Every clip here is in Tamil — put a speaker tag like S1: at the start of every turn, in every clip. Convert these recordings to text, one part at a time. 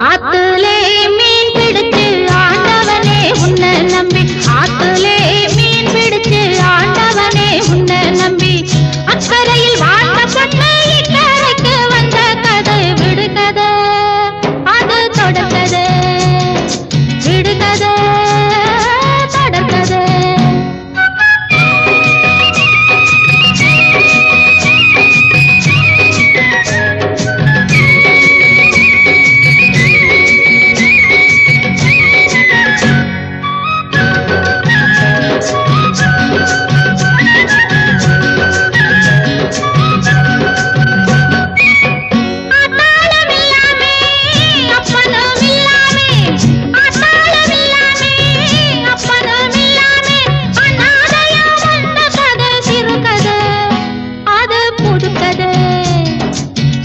S1: ஆத்துலே மீன் பிடிச்சு ஆண்டவனே உன்னை நம்பி, ஆத்துலே மீன் பிடிச்சு ஆண்டவனே உன்னை நம்பி, அக்கரையில் வாழ்ந்த பொண்ணு இக்கரைக்கு வந்த கதை விடுகதை, அது தொடர்கதை, விடுகதை தொடர்கதை.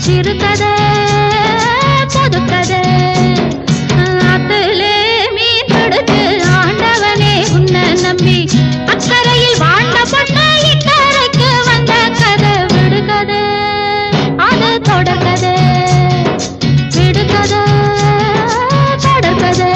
S1: சிறுகதை புதுக்கதை. ஆத்துலே மீன் பிடிச்சு ஆண்டவனே உன்னை நம்பி, அக்கரையில் வாழ்ந்த பொண்ணு இக்கரைக்கு வந்த கதை விடுகதை, அது தொடர்கதை, விடுகதை தொடர்கதை.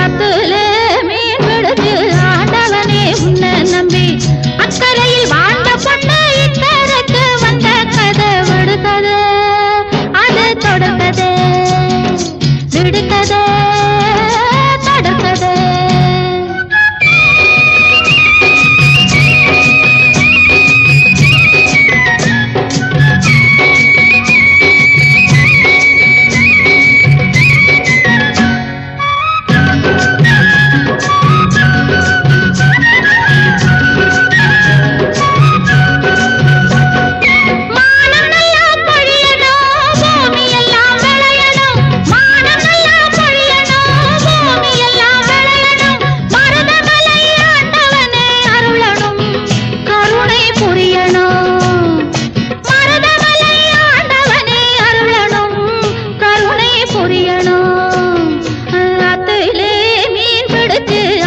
S1: ஆத்துலே மீன் பிடிச்சு ஆண்டவனே உன்னை நம்பி, அக்கரையில் வாழ்ந்த பொண்ணு இக்கரைக்கு வந்த கதை விடுகதை, அது தொடர்கதை, விடுகதை தொடர்கதை.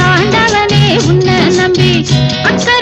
S1: ஆண்டவனே உன்னை நம்பி, அக்கறை